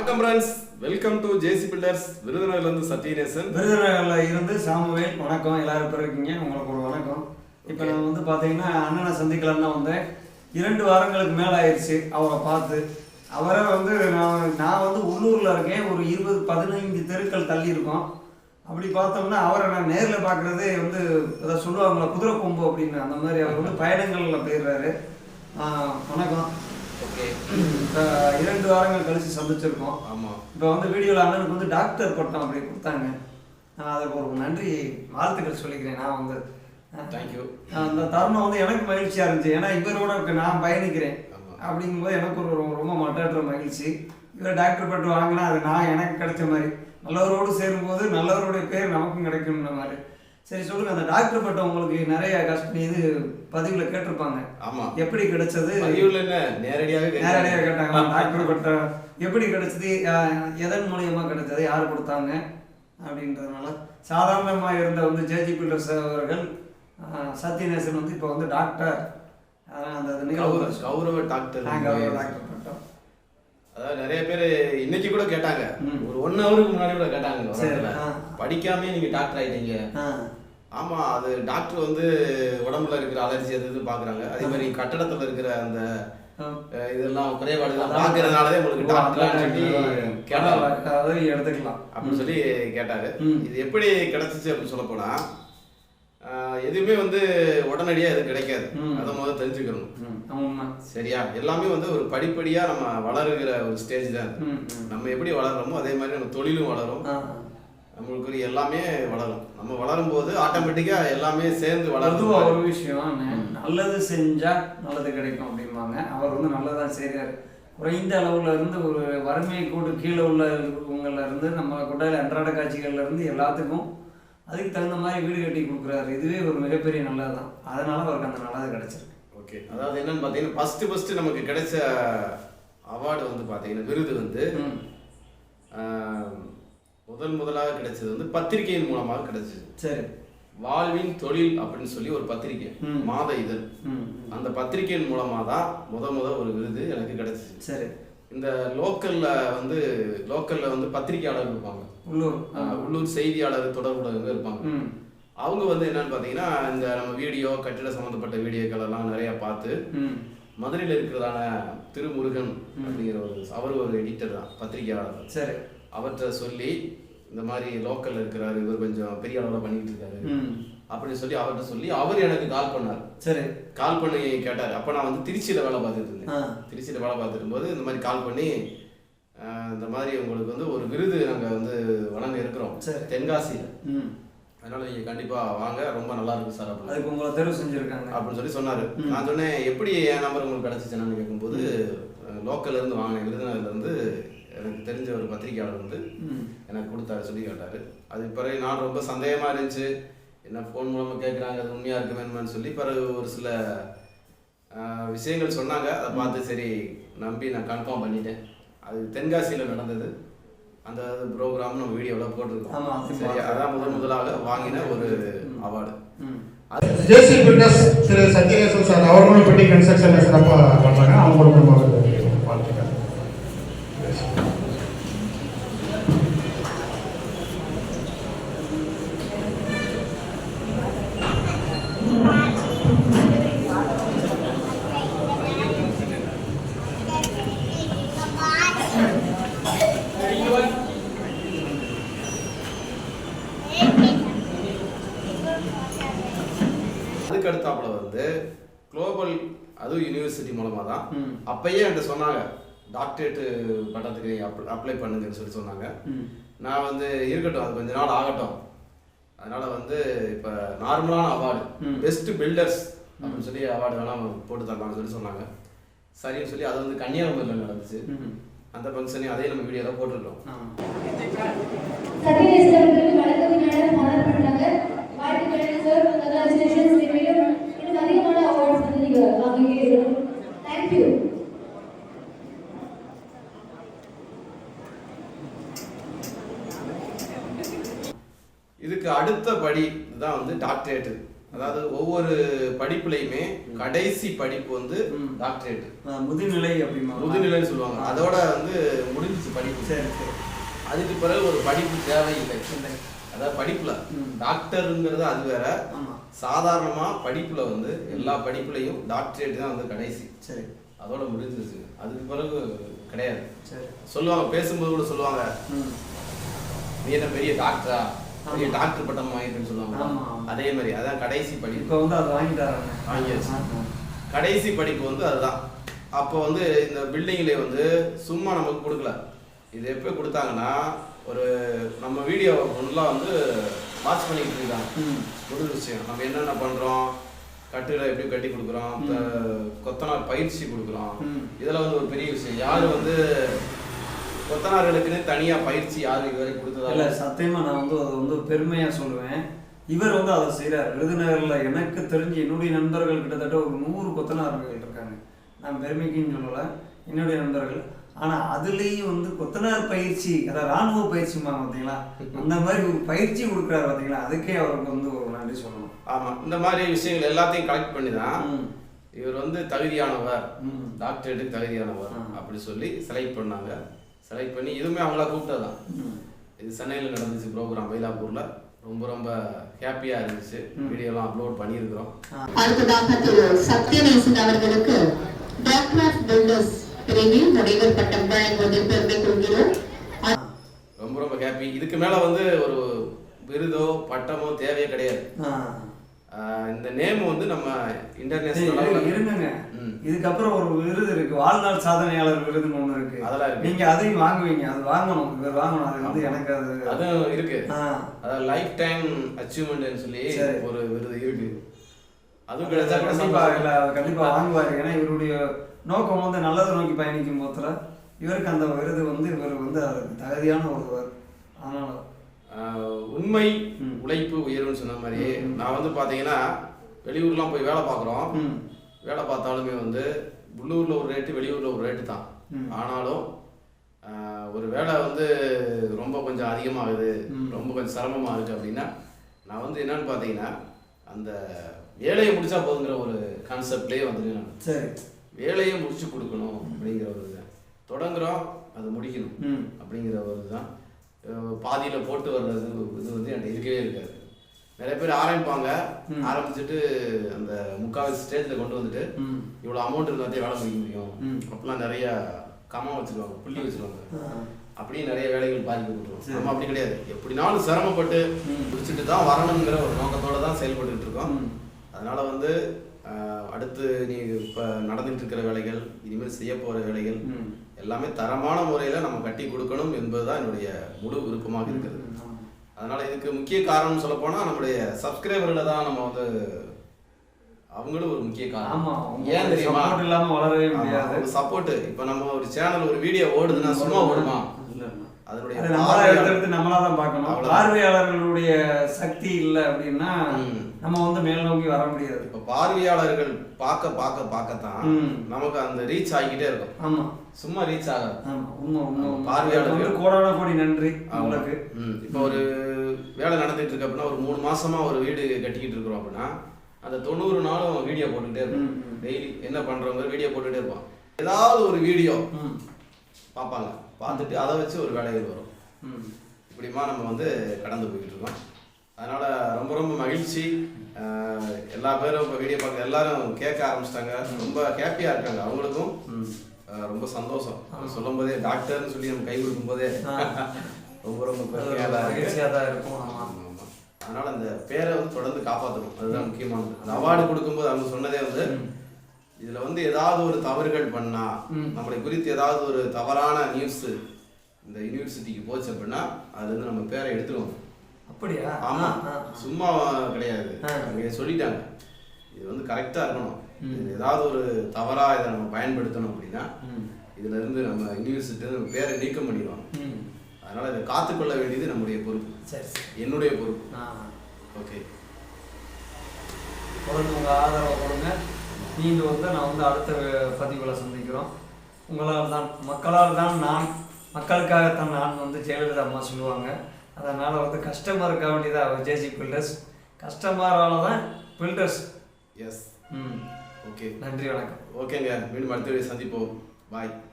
வணக்கம் friends, welcome to JC Builders. விருதுநகர்ல இருந்து சத்யநேசன். விருதுநகர்ல இருந்து சாமுவேல். வணக்கம், எல்லாரும் பேர் இருக்கீங்க. உங்களுக்கு ஒரு வணக்கம். இப்போ நான் வந்து பார்த்தீங்கன்னா அண்ணனை சந்திக்கலாம்னா வந்தேன். 2 வாரங்களுக்கு மேலே ஆயிடுச்சு அவரை பார்த்து. அவரை வந்து நான் வந்து உள்ளூரில் இருக்கேன். ஒரு 20-15 தெருக்கள் தள்ளி இருக்கோம். அப்படி பார்த்தோம்னா அவரை நான் நேரில் பார்க்குறதே வந்து அதை சொல்லுவாங்களா குதிரை கொம்பு அப்படின்னு, அந்த மாதிரி அவர் வந்து பயணங்களில் போயிடுறாரு. வணக்கம். ஓகே, 2 வாரங்கள் கழிச்சு சந்திச்சிருக்கோம். ஆமாம். இப்போ வந்து வீடியோவில் அண்ணனுக்கு வந்து டாக்டர் பட்டம் அப்படி கொடுத்தாங்க. நான் அதுக்கு ஒரு நன்றி வாழ்த்துக்கள் சொல்லிக்கிறேன். நான் வந்து தேங்க்யூ. அந்த தருணம் வந்து எனக்கு மகிழ்ச்சியாக இருந்துச்சு. ஏன்னா இவரோட நான் பயணிக்கிறேன் அப்படிங்கும்போது எனக்கு ஒரு ரொம்ப மட்டாற்ற மகிழ்ச்சி. இவர் டாக்டர் பட்டம் வாங்கினா அது நான் எனக்கு கிடைச்ச மாதிரி, நல்லவரோடு சேரும்போது நல்லவருடைய பேர் நமக்கும் கிடைக்கும்ன்ற மாதிரி. சரி சொல்லுங்க, அந்த டாக்டர் பட்டம் உங்களுக்கு நிறைய கஷ்டம் இது பதிவில் கேட்டிருப்பாங்க. ஆமாம், எப்படி கிடைச்சது? பதிவில் என்ன நேரடியாக கேட்டாங்க. டாக்டர் பட்டம் எப்படி கிடைச்சது, எதன் மூலியமா கிடைச்சது, யார் கொடுத்தாங்க அப்படின்றதுனால. சாதாரணமாக இருந்த வந்து ஜேஜி பில்டர்ஸ் அவர்கள் சத்யநேசன் வந்து இப்போ வந்து டாக்டர், அந்த கௌரவ டாக்டர் பட்டம். அதாவது நிறைய பேர் இன்னைக்கு கூட கேட்டாங்க, ஒரு 1 ஹவருக்கு முன்னாடி கூட கேட்டாங்க, படிக்காமே நீங்க டாக்டர் ஆயிட்டீங்க. ஆமா, அது டாக்டர் வந்து உடம்புல இருக்கிற அலர்ஜி அது பாக்குறாங்க. அதே மாதிரி கட்டடத்துல இருக்கிற அந்த இதெல்லாம் குறைபாடுகள் பாக்குறதுனாலதான் உங்களுக்கு டாக்டர் எடுத்துக்கலாம் அப்படின்னு சொல்லி கேட்டாரு. இது எப்படி கிடைச்சிச்சு அப்படின்னு சொல்ல போனா, எதுவுமே வந்து உடனடியா எதுவும் கிடைக்காது. அதை முதல்ல தெரிஞ்சுக்கணும். சரியா? எல்லாமே வந்து ஒரு படிப்படியா நம்ம வளருகிற ஒரு ஸ்டேஜ் தான். நம்ம எப்படி வளர்றோமோ அதே மாதிரி நம்ம தொழிலும் வளரும், நம்மளுக்கு எல்லாமே வளரும். நம்ம வளரும் போது ஆட்டோமேட்டிக்கா எல்லாமே சேர்ந்து வளரும். ஒரு விஷயம், நல்லது செஞ்சா நல்லது கிடைக்கும் அப்படிம்பாங்க. அவர் வந்து நல்லதான் செய்யறாரு. குறைந்த அளவுல இருந்து ஒரு வறுமை கூட்டு கீழே உள்ளவங்கள்ல இருந்து நம்ம கொட்டாயில அன்றாட காட்சிகள்ல இருந்து எல்லாத்துக்கும் அதுக்கு தகுந்த மாதிரி வீடு கட்டி கொடுக்குறாரு. இதுவே ஒரு மிகப்பெரிய நல்லதுதான். அதனால அவருக்கு அந்த நல்லது கிடைச்சிருக்கு. ஓகே, அதாவது என்னன்னு பாத்தீங்கன்னா, ஃபர்ஸ்ட் நமக்கு கிடைச்ச அவார்டு வந்து பாத்தீங்கன்னா, விருது வந்து முதலாக கிடைச்சது வந்து பத்திரிகையின் மூலமாக கிடைச்சது. சரி. வாழ்வின் தொழில் அப்படின்னு சொல்லி ஒரு பத்திரிகை, மாத இதழ். அந்த பத்திரிகையின் மூலமா தான் முத ஒரு விருது எனக்கு கிடைச்சிச்சு. சரி. இந்த லோக்கல்ல வந்து பத்திரிகையாளர் இருப்பாங்க, உள்ளூர் செய்தியாளர் தொடர்புடையவங்க இருப்பாங்க. அவங்க வந்து என்னன்னு பாத்தீங்கன்னா, இந்த நம்ம வீடியோ கட்டிட சம்பந்தப்பட்ட வீடியோக்கள் எல்லாம் நிறைய பார்த்து, மதுரையில் இருக்கிறதான திருமுருகன் அப்படிங்கிற அவர் ஒரு எடிட்டர் தான், பத்திரிகையாளர். சரி. அவற்றை சொல்லி இந்த மாதிரி லோக்கல்ல இருக்கிறாரு, இவர் கொஞ்சம் பெரிய அளவில் பண்ணிட்டு இருக்காரு அப்படின்னு சொல்லி அவர்கிட்ட சொல்லி அவர் எனக்கு கால் பண்ணார். சரி. கால் பண்ணி கேட்டார். அப்போ நான் வந்து திருச்சியில் வேலை பார்த்துட்டு இருந்தேன். திருச்சியில் வேலை பார்த்துட்டு இருக்கும்போது இந்த மாதிரி கால் பண்ணி, இந்த மாதிரி உங்களுக்கு வந்து ஒரு விருது நாங்கள் வந்து வழங்க இருக்கிறோம் தென்காசியில், அதனால நீங்க கண்டிப்பா வாங்க, ரொம்ப நல்லா இருக்கு சார் அப்படின்னு. அதுக்கு உங்களை தேர்வு செஞ்சிருக்காங்க அப்படின்னு சொல்லி சொன்னாரு. நான் சொன்னேன், எப்படி என் நம்பர் உங்களுக்கு கிடைச்சிச்சுன்னு கேட்கும்போது, லோக்கல்ல இருந்து வாங்கினேன், விருதுநகர்ல இருந்து எனக்கு தெரிஞ்ச ஒரு பத்திரிகையாளர் வந்து எனக்கு கொடுத்தாரு சொல்லி கேட்டாரு. அது பிறகு நான் ரொம்ப சந்தேகமா இருந்துச்சு, என்ன ஃபோன் மூலமா கேட்குறாங்க, அது உண்மையா இருக்க வேணுமான்னு சொல்லி பிறகு ஒரு சில விஷயங்கள் சொன்னாங்க. அதை பார்த்து சரி நம்பி நான் கன்ஃபார்ம் பண்ணிட்டேன். அது தென்காசியில் நடந்தது. அந்த ப்ரோக்ராம் நம்ம வீடியோவில் போட்டிருக்கோம். சரி, அதான் முதலாக வாங்கின ஒரு அவார்டு. ஜேசி பில்டர்ஸ் திரு சத்யநேசன் சார் அவர்களும் பெட்டி கன்ஸ்ட்ரக்ஷன் சிறப்பாக பண்ணுறாங்க. அவங்களும் வாழ்த்துக்கள். அதுக்கடுத்தாப்புல வந்து குளோபல், அதுவும் யூனிவர்சிட்டி மூலமா தான். அப்பயே என்கிட்ட சொன்னாங்க, டாக்டரேட் பட்டத்துக்கு அப்ளை பண்ணுங்கன்னு சொல்லி சொன்னாங்க. நான் வந்து இருக்கட்டும், அது கொஞ்ச நாள் ஆகட்டும், அதனால வந்து இப்போ நார்மலான அவார்டு பெஸ்ட் பில்டர்ஸ் அப்படின்னு சொல்லி அவார்டு வேணா போட்டு தரலாம்னு சொல்லி சொன்னாங்க. சரின்னு சொல்லி அது வந்து கன்னியாகுமரியில் நடந்துச்சு. அந்த ஃபங்க்ஷனையும் அதே நம்ம வீடியோவில் போட்டிருக்கோம். இதுக்கு அடுத்த படி தான் வந்து டாக்டரேட். அதாவது ஒவ்வொரு படிப்புலையுமே கடைசி படிப்பு வந்து டாக்டரேட், முதுநிலை அப்படிமா, முதுநிலைன்னு சொல்லுவாங்க. அதோட வந்து முடிஞ்சிச்சு படிப்பு. சரி சரி. அதுக்கு பிறகு ஒரு படிப்பு தேவையில்லை. அதாவது படிப்புல டாக்டருங்கிறது அது வேற. சாதாரணமா படிப்புல வந்து எல்லா படிப்புலையும் டாக்டரேட் தான் வந்து கடைசி. சரி. அதோட முடிஞ்சிருச்சு. அதுக்கு பிறகு கிடையாது. சரி. சொல்லுவாங்க, பேசும்போது கூட சொல்லுவாங்க, நீ என்ன பெரிய டாக்டரா, பெரிய டாக்டர் பட்டம் வாங்கிட்டுன்னு சொல்லுவாங்க. அதே மாதிரி அதான் கடைசி படிப்பு. இப்போ வந்து அதை வாங்கிட்டாங்க, வாங்கியாச்சு. கடைசி படிப்பு வந்து அதுதான். அப்போ வந்து இந்த பில்டிங்லேயே வந்து சும்மா நமக்கு கொடுக்கல. இது எப்போ கொடுத்தாங்கன்னா, ஒரு நம்ம வீடியோ ஃபுல்லாக வந்து வாட்ச் பண்ணிக்கிட்டு இருக்காங்க. ஒரு விஷயம் நம்ம என்னென்ன பண்ணுறோம், கட்டில எப்படி கட்டி கொடுக்குறோம், கொத்தனார் பயிற்சி கொடுக்குறோம். இதெல்லாம் வந்து ஒரு பெரிய விஷயம். யார் வந்து கொத்தனார்களுக்குன்னு தனியாக பயிற்சி யாரும் இதுவரை கொடுத்ததா இல்லை. சத்தியமாக நான் வந்து அதை வந்து பெருமையாக சொல்லுவேன். இவர் வந்து அதை செய்கிறார். விருதுநகரில் எனக்கு தெரிஞ்சு என்னுடைய நண்பர்கள் கிட்டத்தட்ட ஒரு 100 கொத்தனார்கள் இருக்காங்க. நான் பெருமைக்குன்னு சொல்லலை, என்னுடைய நண்பர்கள். ஆனால் அதுலேயும் வந்து கொத்தனார் பயிற்சி, அதாவது இராணுவ பயிற்சிம்பாங்க பார்த்தீங்களா, அந்த மாதிரி ஒரு பயிற்சி கொடுக்குறாரு பார்த்தீங்களா, அதுக்கே அவருக்கு வந்து ஒரு நன்றி சொல்லணும். ஆமாம், இந்த மாதிரி விஷயங்கள் எல்லாத்தையும் கலெக்ட் பண்ணி தான் இவர் வந்து தகுதியானவர், டாக்டரேட்டுக்கு தகுதியானவர் அப்படி சொல்லி செலக்ட் பண்ணாங்க. செலக்ட் பண்ணி இதுவுமே அவங்களா கூப்பிட்டதான். இது சென்னையில் நடந்துச்சு ப்ரோக்ராம், மயிலாப்பூரில். ரொம்ப ரொம்ப ஹாப்பியாக இருந்துச்சு. வீடியோலாம் அப்லோட் பண்ணியிருக்கிறோம். அடுத்ததாக திரு சத்யநேசன் அவர்களுக்கு டாக்டர் ஆஃப் பில்டர்ஸ் பிரிவில் முனைவர் பட்டம் வழங்குவதில் பெருமை கொள்கிறோம். ரொம்ப ரொம்ப ஹாப்பி. இதுக்கு மேலே வந்து ஒரு விருதோ பட்டமோ தேவையே கிடையாது. இந்த நேம் வந்து நம்ம இன்டர்நேஷனல் இருங்க. இதுக்கப்புறம் ஒரு விருது இருக்கு, வாழ்நாள் சாதனையாளர் விருதுன்னு ஒண்ணு இருக்கு. அதெல்லாம் இருக்கு. நீங்க அதையும் வாங்குவீங்க. அது வாங்கணும், இவர் வாங்கணும். அது வந்து எனக்கு அதுவும் இருக்கு. அதாவது லைஃப் டைம் அச்சீவ்மெண்ட்னு சொல்லி ஒரு விருது இருக்கு. அதுவும் கிடைச்சா கண்டிப்பா வாங்குவாரு. ஏன்னா இவருடைய நோக்கம் வந்து நல்லதை நோக்கி பயணிக்கும் போதுல இவருக்கு அந்த விருது வந்து இவர் வந்து அதுக்கு தகுதியான ஒருவர். அதனால உண்மை உழைப்பு உயர்வுன்னு சொன்ன மாதிரி நான் வந்து பார்த்தீங்கன்னா வெளியூர்லாம் போய் வேலை பார்க்குறோம். வேலை பார்த்தாலுமே வந்து உள்ளூரில் ஒரு ரேட்டு, வெளியூரில் ஒரு ரேட்டு தான். ஆனாலும் ஒரு வேலை வந்து ரொம்ப கொஞ்சம் அதிகமாகுது, ரொம்ப கொஞ்சம் சிரமமாக இருக்குது அப்படின்னா நான் வந்து என்னன்னு பார்த்தீங்கன்னா அந்த வேலையை முடிச்சா போதுங்கிற ஒரு கான்செப்ட்லேயே வந்துருங்க. நான் சரி, வேலையை முடிச்சு கொடுக்கணும் அப்படிங்கிற ஒரு இது தொடங்குறோம், அதை முடிக்கணும் அப்படிங்கிற ஒரு இதுதான். பாதியில் போட்டு வர்றது இது வந்து என்கிட்ட இருக்கவே இருக்காது. நிறைய பேர் ஆரம்பிப்பாங்க, ஆரம்பிச்சுட்டு அந்த முக்கால் ஸ்டேஜில் கொண்டு வந்துட்டு இவ்வளோ அமௌண்ட் இருந்தாலே வேலை முடிக்க முடியும் அப்படிலாம் நிறைய கம்மா வச்சுருவாங்க, புள்ளி வச்சுருவாங்க. அப்படியே நிறைய வேலைகள் பாதிக்கப்பட்டுருவோம். நம்ம அப்படி கிடையாது. எப்படினாலும் சிரமப்பட்டு முடிச்சுட்டு தான் வரணுங்கிற ஒரு நோக்கத்தோடு தான் செயல்பட்டுக்கிட்டு இருக்கோம். அதனால் வந்து அடுத்து நீ இப்போ நடந்துகிட்டு இருக்கிற வேலைகள், இனிமேல் செய்ய போகிற வேலைகள் எல்லாமே தரமான முறையில் நம்ம கட்டி கொடுக்கணும் என்பதுதான் என்னுடைய முழு விருப்பமாக இருக்கிறது. அதனால் இதுக்கு முக்கிய காரணம் சொல்ல போனால் நம்முடைய சப்ஸ்கிரைபர்களை தான் நம்ம வந்து அவங்களும் ஒரு முக்கிய காரணம். ஏன் தெரியுமா, இல்லாமல் வளரவே முடியாது. சப்போர்ட். இப்போ நம்ம ஒரு சேனல் ஒரு வீடியோ ஓடுதுன்னா சும்மா ஓடுமா, அதனுடைய நம்மளா தான் பார்க்கணும். பார்வையாளர்களுடைய சக்தி இல்லை அப்படின்னா நம்ம வந்து மேல் நோக்கி வர முடியாது. இப்போ பார்வையாளர்கள் பார்க்க பார்க்க பார்க்கத்தான் நமக்கு அந்த ரீச் ஆகிக்கிட்டே இருக்கும். ஆமா, சும்மா ரீச் ஆகாது. பார்வையாளர்கள் கோடான கோடி நன்றி உங்களுக்கு. இப்போ ஒரு வேலை நடந்துட்டு இருக்கு அப்படின்னா, ஒரு 3 மாசமா ஒரு வீடு கட்டிக்கிட்டு இருக்கிறோம் அப்படின்னா அந்த 90 நாளும் வீடியோ போட்டுக்கிட்டே இருப்போம். டெய்லி என்ன பண்றவங்க வீடியோ போட்டுக்கிட்டே இருப்போம். ஏதாவது ஒரு வீடியோ பார்ப்பாங்க, பார்த்துட்டு அதை வச்சு ஒரு வேலைகள் வரும். இப்படிமா நம்ம வந்து கடந்து போய்கிட்டு இருக்கோம். அதனால ரொம்ப ரொம்ப மகிழ்ச்சி. எல்லா பேரும் இப்போ வீடியோ பார்க்க எல்லாரும் கேட்க ஆரம்பிச்சிட்டாங்க, ரொம்ப ஹாப்பியாக இருக்காங்க. அவங்களுக்கும் ரொம்ப சந்தோஷம். சொல்லும் போதே டாக்டர்னு சொல்லி நம்ம கை கொடுக்கும் போதே ரொம்ப ரொம்ப மகிழ்ச்சியாக தான் இருக்கும். அதனால அந்த பேரை வந்து தொடர்ந்து காப்பாற்றணும், அதுதான் முக்கியமானது. அந்த அவார்டு கொடுக்கும்போது அவங்க சொன்னதே வந்து இதுல வந்து ஏதாவது ஒரு தவறுகள் பண்ணா, நம்மளை குறித்து ஏதாவது ஒரு தவறான நியூஸ் இந்த யூனிவர்சிட்டிக்கு போச்சு அப்படின்னா அது வந்து நம்ம பேரை எடுத்துருவோம். அப்படியா? ஆமா, சும்மா கிடையாது. அங்கே சொல்லிட்டாங்க இது வந்து கரெக்டா இருக்கணும். ஏதாவது ஒரு தவறா இதை நம்ம பயன்படுத்தணும் அப்படின்னா இதுல இருந்து நம்ம யூனிவர்சிட்டி நம்ம பேரை நீக்கம் பண்ணிடுவோம். அதனால இதை காத்துக்கொள்ள வேண்டியது நம்முடைய பொறுப்பு. சரி, என்னுடைய பொறுப்பு. ஓகே, தொடர்ந்து உங்கள் ஆதரவை கொடுங்க. நீங்கள் வந்து நான் வந்து அடுத்த பதிவில் சந்திக்கிறோம். உங்களால் தான், மக்களால் தான் நான், மக்களுக்காகத்தான் நான் வந்து ஜெயலலிதா அம்மா சொல்லுவாங்க. அதனால் வந்து கஸ்டமருக்காக வேண்டியதாக ஜேசி பில்டர்ஸ், கஸ்டமரால் தான் பில்டர்ஸ். எஸ். ம் ஓகே, நன்றி, வணக்கம். ஓகேங்க, மீண்டும் அடுத்த வீடியோ சந்திப்போம். பாய்.